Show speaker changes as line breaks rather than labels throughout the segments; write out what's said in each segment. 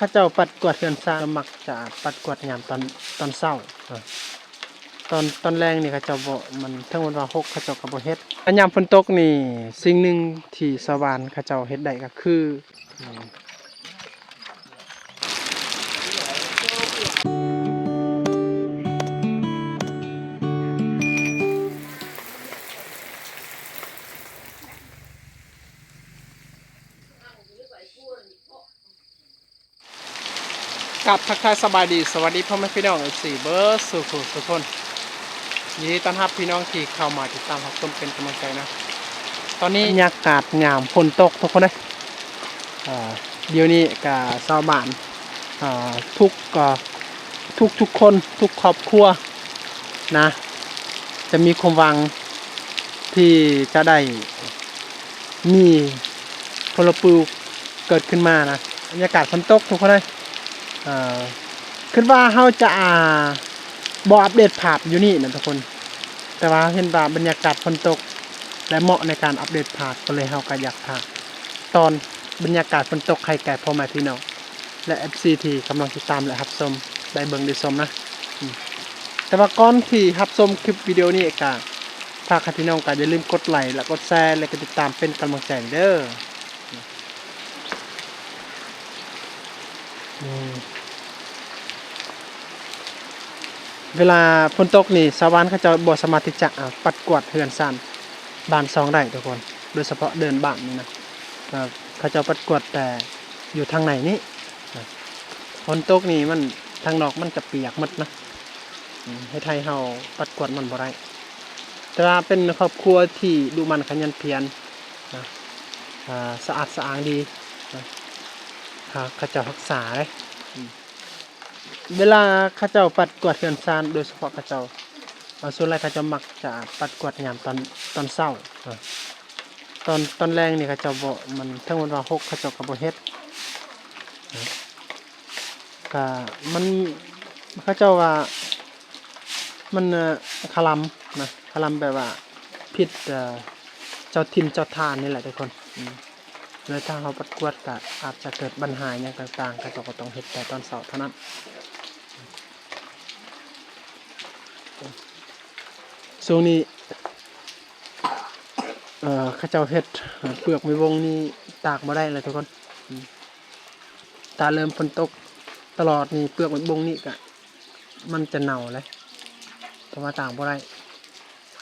ข้าเจ้าปัดกวาดเฮือนซ่านมักจะปัดกวาดยามตอนเช้าตอนแรงนี่ข้าเจ้าบ่มันทั้งวันว่า6ข้าเจ้าก็บ่เฮ็ดอันยามฝนตกนี่สิ่งหนึ่งที่ชาวบ้านข้าเจ้าเฮ็ดได้ก็คือกับทักทายสบายดีสวัสดีพ่อแม่พี่น้องFCเบิร์ดสุขทุกคนยินดีต้อนรับพี่น้องที่เข้ามาติดตามรับชมเป็นกำลังใจนะตอนนี้บรรยากาศยามฝนตกทุกคนเลยเดี๋ยวนี้กับชาวบ้านทุกคนทุกครอบครัวนะจะมีความหวังที่จะได้มีพลปลูกเกิดขึ้นมานะบรรยากาศฝนตกทุกคนเลยคิดว่าเขาจะบอัปเดตภาพอยู่นี่นะทุกคนแต่ว่าเห็นว่าบรรยากาศฝนตกและเหมาะในการอัปเดตภาพก็เลยเขาก็อยากถ่ายตอนบรรยากาศฝนตกใครแก่พ่อแม่พี่น้องและ FC ที่กำลังติดตามและรับชมได้เบิ่งได้ชมนะแต่ว่าก่อนที่รับชมคลิปวิดีโอนี้ก็ฝากให้พี่น้องก็อย่าลืมกดไลค์และกดแชร์และก็ติดตามเป็นกำลังใจเด้อเวลาฝนตกนี่ชาวบ้านเขาจะบ่สามารถที่จะปัดกวาดเฮือนซ่านบ้านซองได้ทุกคนโดยเฉพาะเดินบ้านนี่นะเขาจะปัดกวาดแต่อยู่ทางไหนนี่ฝนตกนี่มันทางนอกมันจะเปียกหมดนะให้ไทยเฮาปัดกวาดมันบ่ได้แต่ว่าเป็นครอบครัวที่ดูมันขยันเพียรนะสะอาดสะอ้างดีนะเขาจะรักษาเลยเวลาข้าเจ้าปัดกวาดเฮือนซ่านโดยเฉพาะข้าเจ้าส่วนใหญ่ข้าเจ้ามักจะปัดกวาดยามตอนเช้าตอนแรงนี่ข้าเจ้าบ่มันทั้งวันว่า6ข้าเจ้าก็บ่เฮ็ดก็มันข้าเจ้าว่ามันคลำนะคลำแบบว่าผิดเจ้าถิ่นเจ้าทานนี่แหละทุกคนแล้วถ้าเราปัดกวาดก็อาจจะเกิดปัญหาอย่างต่างๆข้าเจ้าก็ต้องเฮ็ดแต่ตอนเช้าเท่านั้นช่วงนี้ข้าเจ้าเฮ็ดเปลือกไม่วงนี่ตากบ่ได้เลยทุกคนตาเริ่มฝนตกตลอดนี่เปลือกไม่วงนี่ก็มันจะเน่าเลยเพราะว่าตากบ่ได้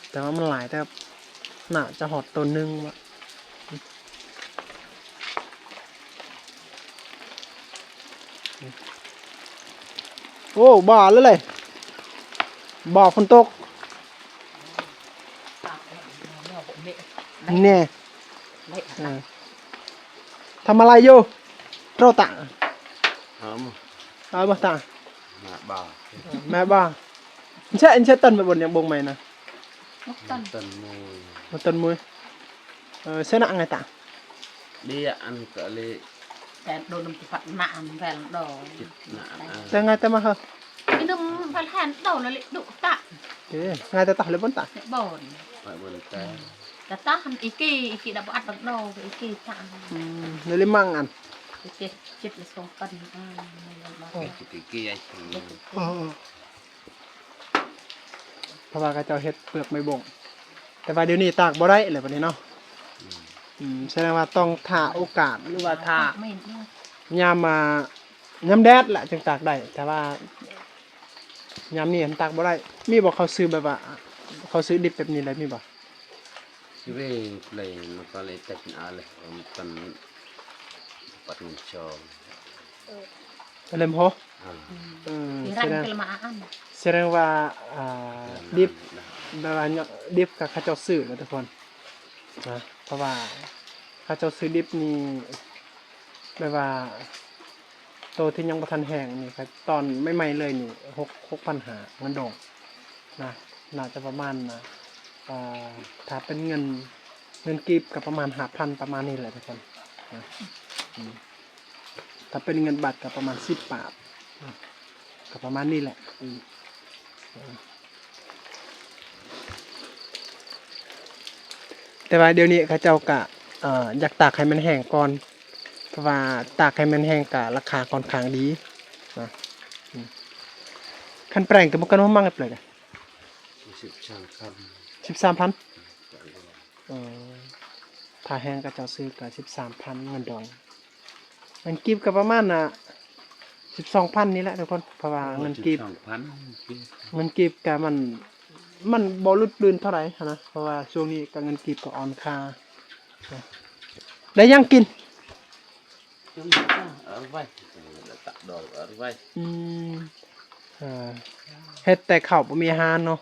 แต่ว่ามันหลายแต่น่าจะหอดตัวนึงว่ะโอ้บ่าเลยบ่าฝนตกเนี่ยทำอะไรอยู่เราตะเอาบ่ตะแม่บ้าใช่ตันไปบนอย่างบงใหม่นะตันมวยใช่หนักไงตะ
dia an kali
แต่โดนฝันหนามแผ่นดอก
แต่ไงแต่มาเหรอ
นี่นุ่มฝันแผ่นดอกเลยดุตะ
เอ๊ะไงแต่ตะเลยบนตะ
บ่น
phải bữa
แต่ตาหันอีกีดับอัดบักดอกอีกีตะ
เลยมั่งอัน
อีกีจิตเลยส่งกัน
cái kia
เพราะว่าเขาเจ้าเฮ็ดเปลือกไม่บ่งแต่ว่าเดี๋ยวนี้ตากบ่ได้เลยบัดนี้เนาะแสดงว่าต้องท่าโอกาสหรือว่าท่ายามแดดแหละจึงตากได้แต่ว่ายามนี้ตากบ่ได้มีบอกเขาซื้อแบบว่าเขาซื้อดิบแบบนี้เลยมีบ่
cái về này nó có lấy tách ale còn bắt mình cho
เล่มโหแสดงว่าดิบแบบว่าดิบกับเขาเจ้าซื้อนะทุกคนนะเพราะว่าเขาเจ้าซื้อดิบนี่แบบว่าโตที่ยังบ่ทันแห้งนี่ครับตอนไม่ใหม่เลยนี่6,500มันดงนะน่าจะประมาณถ้าเป็นเงินกีบก็ประมาณ5,000ประมาณนี้แหละทุกคนนะถ้าเป็นเงินบาทก็ประมาณ10 บาทก็ประมาณนี้แหละแต่ว่าเดี๋ยวนี้เขาเจ้าก็อยากตากให้มันแห้งก่อนเพ ราะว่าตากให้มันแห้งก็ราคาค่อนข้างดีนะคันแปลงก็บ่กันว่ามั่งเลย
13,000
13,000เอ่อถ้าแห้งก็เจ้าซื้อก็13,000เงินดองเงินกีบก็ประมาณ12,000นี่แหละทุกคนเพราะว่าเงินกีบ
12,000
เงินกีบก็มันบ่ลุดลื่นเท่าไหร่หั้นนะเพราะว่าช่วงนี้ก็เงินกีบก็อ่อนค่าได้ยังกิน
ở vai tạ đồ ở vai
อืมเอ่อเฮ็ดแต่ข้าวบ่มีอาหารเนาะ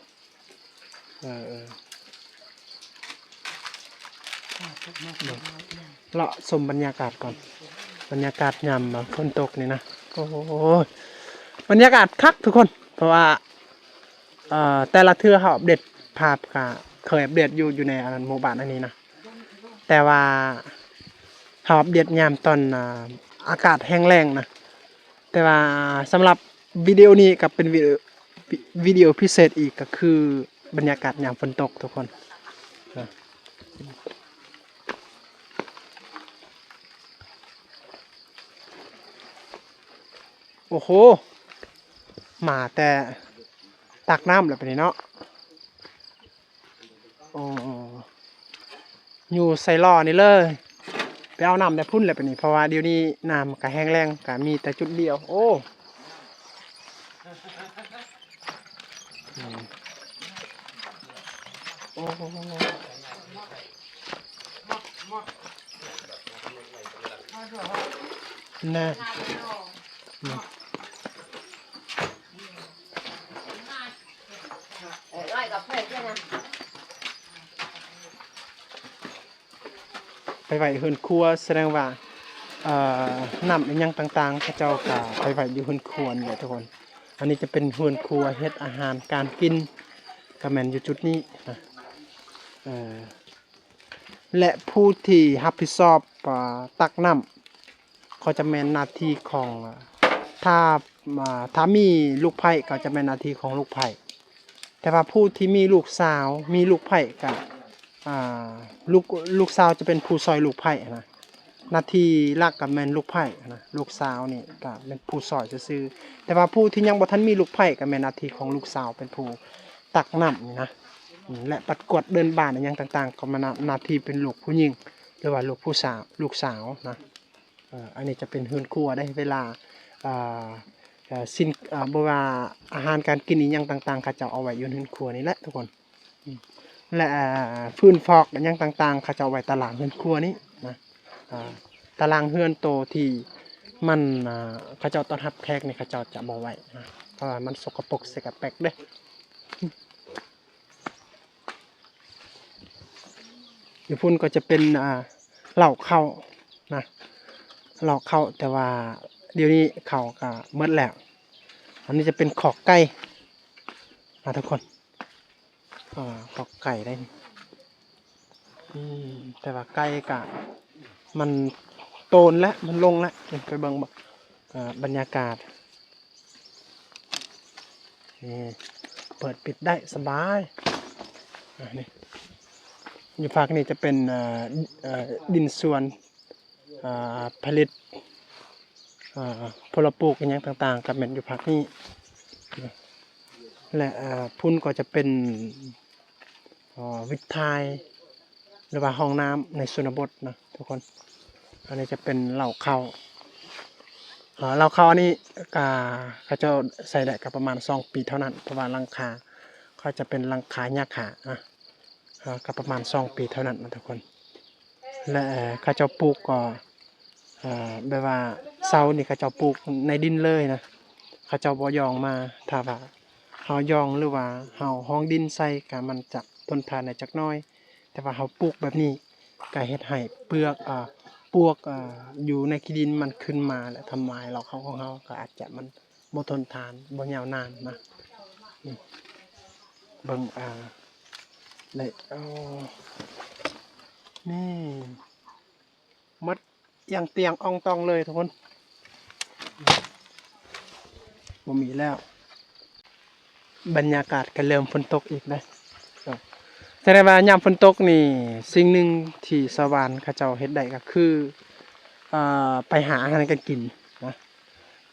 เลาะชมบรรยากาศก่อนบรรยากาศยามฝนตกนี่นะโอ้โหบรรยากาศคักทุกคนเพราะว่าแต่ละเทื่อเฮาอัปเดตภาพก็เคยอัปเดตอยู่ในอันหมู่บ้านอันนี้นะแต่ว่าเฮาอัปเดตยามตอนอากาศแห้งแล้งนะแต่ว่าสำหรับวิดีโอนี้ก็เป็นวิดีโอพิเศษอีกก็คือบรรยากาศยามฝนตกทุกคนโอ้โหมาแต่ตักน้ำเลยไปนี่เนาะโอ้อยู่ใส่ล้อนี่เลยไปเอาน้ำแต่พุ่นเลยไปนี่เพราะว่าเดี๋ยวนี้น้ำก็แห้งแล้งก็มีแต่จุดเดียวโอ้โอ้น่าไปไหวเฮือนครัวแสดงว่าน้ำอิหยังต่างๆเขาเจ้าก็ไปไหวอยู่เฮือนครัวนี่แหละทุกคนอันนี้จะเป็นเฮือนครัวเฮ็ดอาหารการกินก็แม่นอยู่จุดนี้นะและผู้ที่รับผิดชอบตักน้ำเขาจะแม่นหน้าที่ของถ้ามีลูกไผ่ก็จะแม่นหน้าที่ของลูกไผ่แต่ว่าผู้ที่มีลูกสาวมีลูกไผ่ก็ลูกสาวจะเป็นผู้ซอยลูกไผ่นะหน้าที่หลักกับแม่นลูกไผ่นะลูกสาวนี่ก็เป็นผู้ซอยซื่อๆแต่ว่าผู้ที่ยังบ่ทันมีลูกไผ่ก็แม่นหน้าที่ของลูกสาวเป็นผู้ตักน้ำนี่นะและปัดกวาดเดินบ้านอย่างต่างๆก็มาหน้าที่เป็นลูกผู้หญิงหรือว่าลูกสาวนะอันนี้จะเป็นเฮือนครัวได้เวลาสิ่งบ่ว่าอาหารการกินอีหยังต่างๆเขาจะเอาไว้อยู่ในเฮือนครัวนี่แหละทุกคนและฟืนฟอกอีหยังต่างๆเขาจะเอาไว้ตารางเฮือนครัวนี้นะตารางเฮือนโตที่มันเขาจะต้อนรับแขกนี่เขาจะบ่ไว้นะเพราะว่ามันสกปรกเสกแปลกเด้อยู่พุ่นก็จะเป็นเหล้าเข้านะเหล้าเข้าแต่ว่าเดี๋ยวนี้เขาก็หมดแล้วอันนี้จะเป็นขอกไก่ทุกคนขอกไก่ได้แต่ว่าไก่ก็มันโตนแล้วมันลงแล้วไปเบิ่งบรรยากาศนี่เปิดปิดได้สบายนี่อยู่ภาคนี้จะเป็นดินส่วนผลิตผลปลูกอย่างต่างๆกับแม่นอยู่ภาคนี้และพุ่นก็จะเป็นวิทยหรือว่าห้องน้ำในชนบทนะทุกคนอันนี้จะเป็นเหล่าข้าวอันนี้เขาจะใส่ได้กับประมาณ2 ปีเท่านั้นเพราะว่าหลังคาเขาจะเป็นหลังคาหญ้าขากับประมาณ2 ปีเท่านั้นนะทุกคนและเขาจะปลูกก็แบบว่าเสานี่เขาจะปลูกในดินเลยนะเขาจะบ่ยองมาถ้าว่าเฮายองหรือว่าเฮาห้องดินใส่ก็มันจะทนทานได้จักหน่อยแต่ว่าเฮาปลูกแบบนี้ก็เฮ็ดให้เปลือกปวกอยู่ในขี้ดินมันขึ้นมาและทำลายเราเขาของเฮาก็อาจจะมันบ่ทนทานบ่ยาวนานนะเบิ่งเลยนี่มัดอย่างเตียงอ่องตองเลยทุกคนบ่มีแล้วบรรยากาศก็เริ่มฝนตกอีกนะแสดงว่ายามฝนตกนี่สิ่งหนึ่งที่ชาวบ้านเขาเจ้าเฮ็ดได้ก็คือ ไปหาอาหารกันกินนะ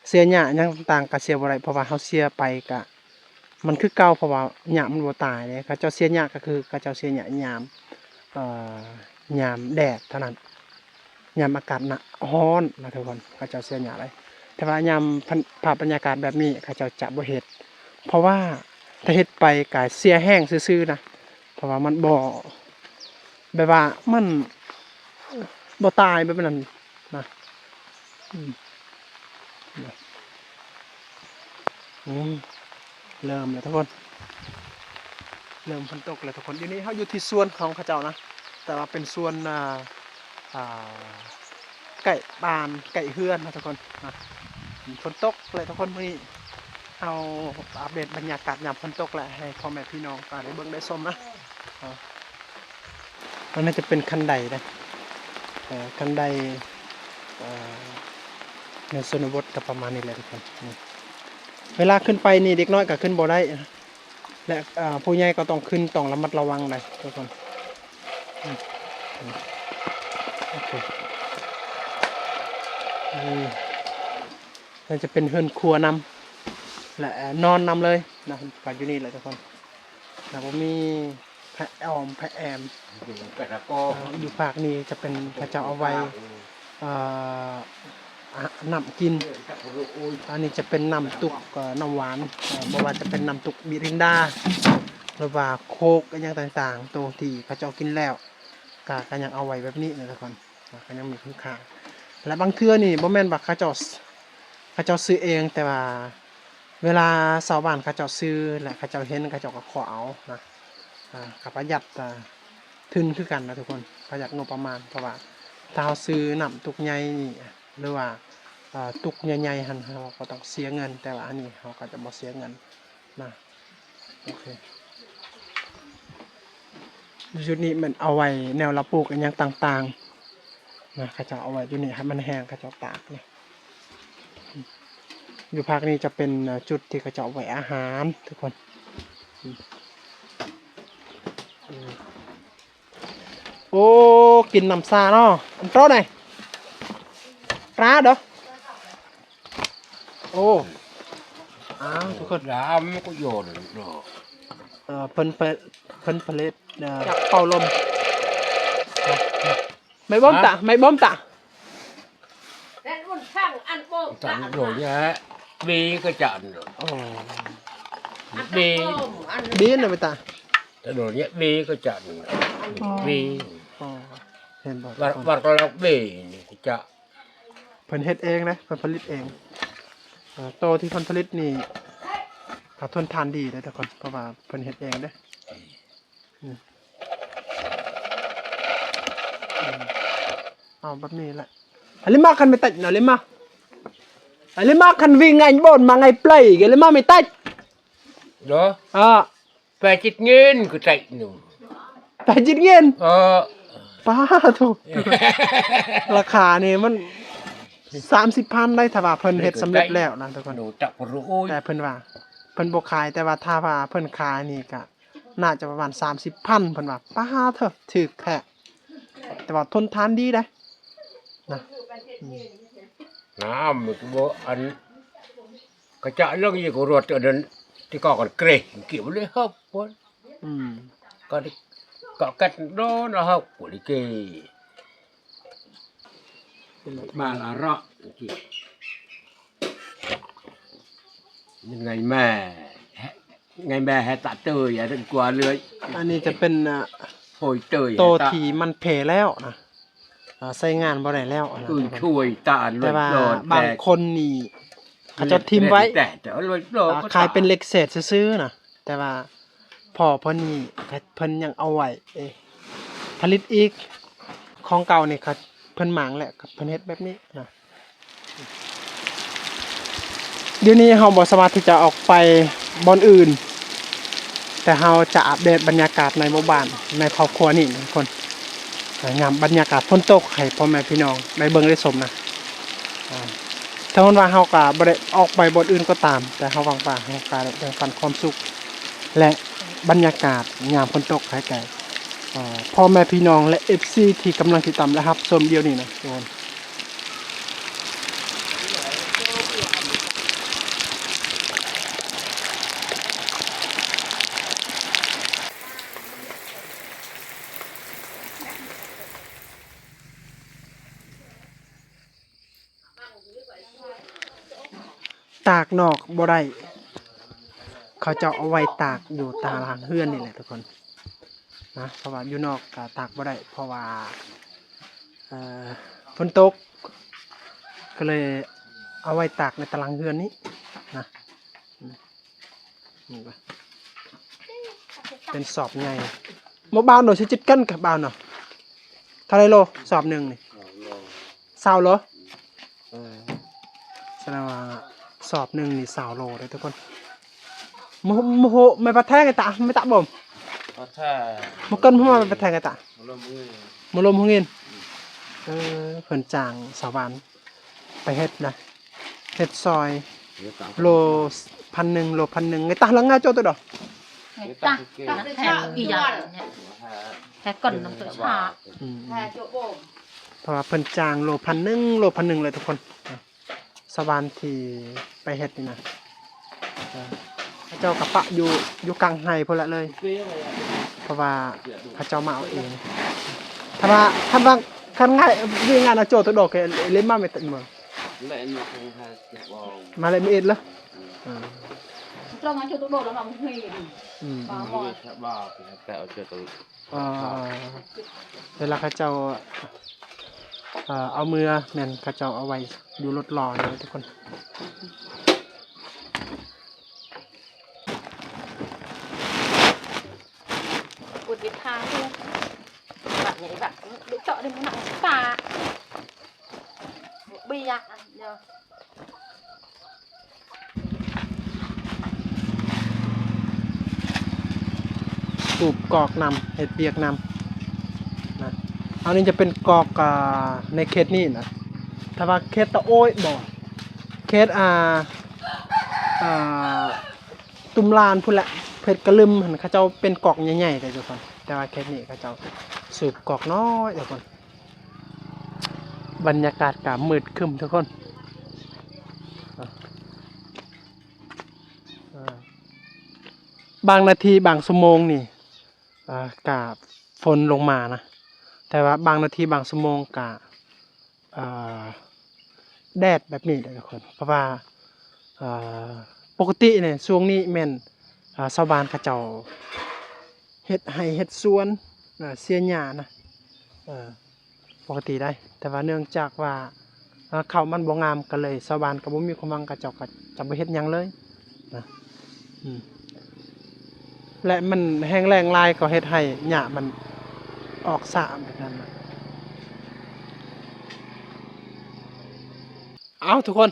เสียหญ้าหยังต่างๆก็เสียบ่ได้เพราะว่าเฮาเสียไปก็มันคือเก่าเพราะว่าหญ้ามันบ่ตายเด้เขาเจ้าเสียหญ้าก็คือเขาเจ้าเสียหญ้ายามยามแดดเท่านั้นยามอากาศร้อนนะทุกคนเขาเจ้าเสียหญ้าอะไรแต่ว่ายามภาพบรรยากาศแบบนี้เขาเจ้าจะบ่เฮ็ดเพราะว่าถ้าเฮ็ดไปก็เสียแห้งซื่อๆนะเพราะว่ามันบ่แบบว่ามันบ่ตายแบบนั้นนะเริ่มแล้วทุกคนเริ่มฝนตกแล้วทุกคนอยู่นี้เขาอยู่ที่สวนของเขาเจ้านะแต่ว่าเป็นสวนไก่บานไก่เฮือนนะทุกคนนะฝนตกเลยทุกคนวันนี้เอาอัปเดตบรรยากาศยามฝนตกแหละให้พ่อแม่พี่น้องได้เบิ่งได้ชมนะมันน่าจะเป็นคันใดนะคันใดในชนบทก็ประมาณนี้แหละทุกคนเวลาขึ้นไปนี่เด็กน้อยก็ขึ้นบ่ได้และผู้ใหญ่ก็ต้องขึ้นต้องระมัดระวังเลยทุกคนโอเคนี่จะเป็นเฮือนครัวนำและนอนนำเลยนะฝากอยู่นี่เลยทุกคนนะผมมีแพะออมแพะแอมอยู่ภาคนี้จะเป็นพระเจ้าเอาไว้น้ำกินอันนี้จะเป็นน้ำตุกน้ำหวานบ่ว่าจะเป็นน้ำตุกมิรินดาหรือว่าโคกอย่างต่างๆตัวที่เขาเจ้ากินแล้วก็ยังเอาไว้แบบนี้นะทุกคนก็ยังมีคุณค่าและบางเทื่อนี่บ่แม่นว่าเขาเจ้าซื้อเองแต่ว่าเวลาชาวบ้านเขาเจ้าซื้อและเขาเจ้าเห็นเขาเจ้าก็ขอเอานะกับประหยัดทุนคือกันนะทุกคนประหยัดงบประมาณเพราะว่าถ้าเราซื้อน้ำตุกใหญ่นี่หรือว่าตุกใหญ่ๆหันเราก็ต้องเสียเงินแต่ว่าอันนี้เราก็จะบ่เสียเงินนะโอเคจุดนี้มันเอาไว้แนวรับปลูกอย่างต่างๆนะเขาจะเอาไว้อยู่นี่ให้มันแห้งเขาจะตากนะอยู่ภาคนี้จะเป็นจุดที่เขาจะเอาไว้อาหารทุกคนโอ้กินน้ำซาเนาะอันโตไหนปลาเด้อโอ้ทุกคน
Ram có dồn rồi.
เพิ่นผลิตจากเป่าลมไม่บ้อมตะไม่บ้อมตะ
Tận rồi nhá. Bi có chặn rồi.
อ๋อ
Bi.
ดีนะไปตา
Tận rồi nhá. Bi có chặn rồi. Bi.
อ๋อเห็นบ่
Vật có lọc bi chặn.
เพิ่นเฮ็ดเองนะเพิ่นผลิตเองโตที่เพิ่นผลิตนี่ทนทานดีเลยทุกคนเพราะว่าเพิ่นเฮ็ดเองเด้เอาแบบนี้แหละอะไรมาคันไม่ตัดหน่อยเลยมาอะไรมาคันวิ่งไงบนมาไงเปล่ยกันเลยมาไม่ตัด
Đó.
phải
chít nghiên của chạy nụ.
แต่จิตเงิน
Ờ.
ป้าถูก ราคานี่มัน30,000ได้ถ้าว่าเพิ่นเฮ็ดสำเร็จแล้วนะทุกคน
Đồ chọc rồi.
แต่เพิ่นว่าเพิ่นบ่ขายแต่ว่าถ้าว่าเพิ่นขายนี่ก็น่าจะประมาณ30,000เพิ่นว่าป้าเถอะถูกแท้แต่ว่าทนทานดีเด้นะ
Nam cái bộ ăn. Cái chợ lưng gì của ruột ở đến thì có còn kề kiểu lấy hấp quá.
อืม
Có cách đó nó hấp của đi kề. Mà là rõ chị. Ngày mẹ hay tạ tơi ở đằng qua lưới.
อันนี้จะเป็น
Hồi tơi
โตที่มันเพแล้วนะใช้งานบ่ได้แล้วนะ
cứ chui tạ
แต่
lưới
ว่า
lột
บางคนนี่เขาจะทิมไว้ ขายเป็นเหล็กเศษซื้อๆนะแต่ว่าพอเพิ่นนี่เพิ่นยังเอาไว้ผลิตอีกของเก่านี่ครับเพิ่นหมางแหละกับเพิ่นเฮ็ดแบบนี้นะเดี๋ยวนี้เฮาบ่สามารถที่จะออกไปบ่อนอื่น แต่เฮาจะอัปเดตบรรยากาศในหมู่บ้านในครอบครัวนี่ทุกคนยามบรรยากาศฝนตกให้พ่อแม่พี่น้องได้เบิ่งได้ชมนะถ้าว่าเฮาก็บ่ได้ออกไปบ่อนอื่นก็ตามแต่เฮาหวังว่าเฮาก็ได้แบ่งปันความสุขและบรรยากาศยามฝนตกให้แก่พ่อแม่พี่น้องและ FC ที่กำลังติดตามและรับชมเดี๋ยวนี้นะทุกคน ตากนอกบ่ได้เขาจะเอาไว้ตากอยู่ตารางเฮือนนี่แหละทุกคนนะเพราะว่าอยู่นอกก็ตากบ่ได้เพราะว่าฝนตกก็เลยเอาไว้ตากในตารางเฮือนนี้นะนี่ป่ะเป็นสอบไงบ่บ่าวหน่อยสิจิตกันกับบ่าวเนาะเท่าไรโลสอบหนึ่งนี่20 โลแสดงว่าสอบหนึ่งนี่20 โลเลยทุกคนโมโหไม่ปะแทงไอ้ตาไม่ตะบ่ม
ถ้า
มันเกินเพราะว่ามันปะแทงไอ้ตา
ลมมือ
มาลมหงเงินเพิ่นจ้างสาวบ้านไปเฮ็ดนะเฮ็ดซอยโล1,100 โล 1,100ไอ้ตาลังงาโจตัวดอก
người ta ta thèm gì vậy thèm cần làm tự xả
เพราะว่าเพิ่นจ้างโล 1,100 โล 1,100เลยทุกคนสาวบ้านที่ไปเฮ็ดนี่นะเจ้ากะปะอยู่กลางไห้พุ่นละเลย เพราะว่าเขาเจ้ามาเอาเองถ้าว่าคันง่ายวิ่งงานเอาโจตัวดอกเล่นมาไม่ติดมือ
lại nó không hay bỏ
มาเลยไม่เอ็ดเหรอ
trong anh cho tôi đồ nó làm huy bà mò
sẽ bỏ thì tạo cho tôi
เวลาเขาเจ้าเอามือแม่นเขาเจ้าเอาไว้อยู่รถรอเลยทุกคน
cột việt thang luôn bạn nhảy bạn bị chọi đi muốn nặng phà bi ạ giờ สูบกอกนำเห็ดเปียกนำนะอันนี้จะเป็นกอกในเขตนี้นะถ้าว่าเขตตะโอ้ยบ่เขตตุมลานพุ่นแหละเพชรกระลึมหันเขาเจ้าเป็นกอกใหญ่ๆเลยทุกคนแต่ว่าเขตนี้เขาเจ้าสูบกอกน้อยทุกคนบรรยากาศกะมืดครึ้มทุกคนบางนาทีบางชั่วโมงนี่กะฝนลงมานะแต่ว่าบางนาทีบางชั่วโมงกะแดดแบบนี้เลยทุกคนเพราะว่าปกติเนี่ยช่วงนี้แม่นชาวบ้านเขาเจ้าเฮ็ดให้เฮ็ดสวนเสียหญ้านะปกติได้แต่ว่าเนื่องจากว่าข้าวมันบ่งามก็เลยชาวบ้านก็บ่มีความหวังเขาเจ้าก็จะบ่เฮ็ดหยังเลยนะและมันแห้งแล้งลายก็เฮ็ดให้หญ้ามันออกสะแบบนั้นนะเอาทุกคน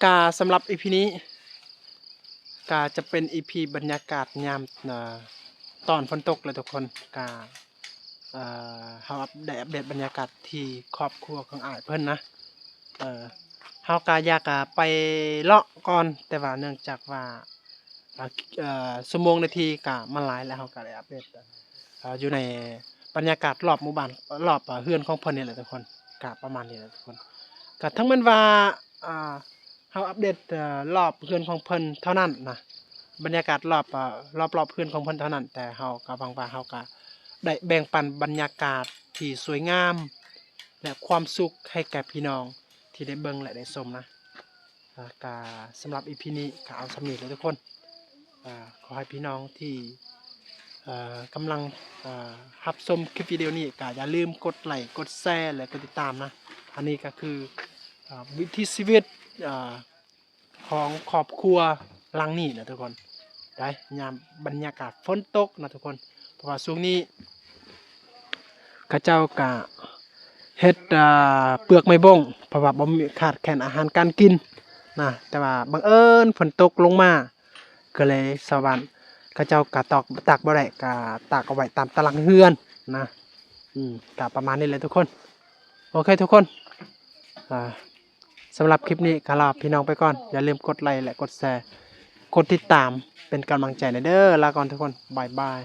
กาสำหรับ EP นี้กาจะเป็น EP บรรยากาศยามตอนฝนตกเลยทุกคนกาเฮาอัปเดตบรรยากาศที่ครอบครัวของอ้ายเพิ่นนะเฮากาอยากไปเลาะก่อนแต่ว่าเนื่องจากว่าชั่วโมงนาทีกะมันหลายแล้วเฮาก็ได้อัปเดตอยู่ในบรรยากาศรอบหมู่บ้านรอบเฮือนของเพิ่นนี่แหละทุกคนกะประมาณนี้แหละทุกคนก็ทั้งแม่นว่าเฮาอัปเดตรอบเฮือนของเพิ่นเท่านั้นนะบรรยากาศรอบเฮือนของเพิ่นเท่านั้นแต่เฮาก็บางว่าเฮาก็ได้แบ่งปันบรรยากาศที่สวยงามและความสุขให้แก่พี่น้องที่ได้เบิ่งและได้ชมนะก็สำหรับ EP นี้ก็เอาสำนี้เลยทุกคนขอให้พี่น้องที่กำลังรับชมคลิปวิดีโอนี้ก็อย่าลืมกดไลค์กดแชร์และกดติดตามนะอันนี้ก็คือวิถีชีวิตของครอบครัวหลังนี้นะทุกคนได้ยามบรรยากาศฝนตกนะทุกคนเพราะว่าช่วงนี้ข้าเจ้ากะเฮ็ดเปลือกไม้บงเพราะว่าบ่มีขาดแคลนอาหารการกินนะแต่ว่าบังเอิญฝนตกลงมาก็เลยชาวบ้านข้าเจ้ากะตากบ่ได้กะตากเอาไว้ตามตารางเรือนนะกะประมาณนี้เลยทุกคนโอเคทุกคนสำหรับคลิปนี้ก็ลาพี่น้องไปก่อนอย่าลืมกดไลค์และกดแชร์กดติดตามเป็นกำลังใจในเด้อลาก่อนทุกคนบายบาย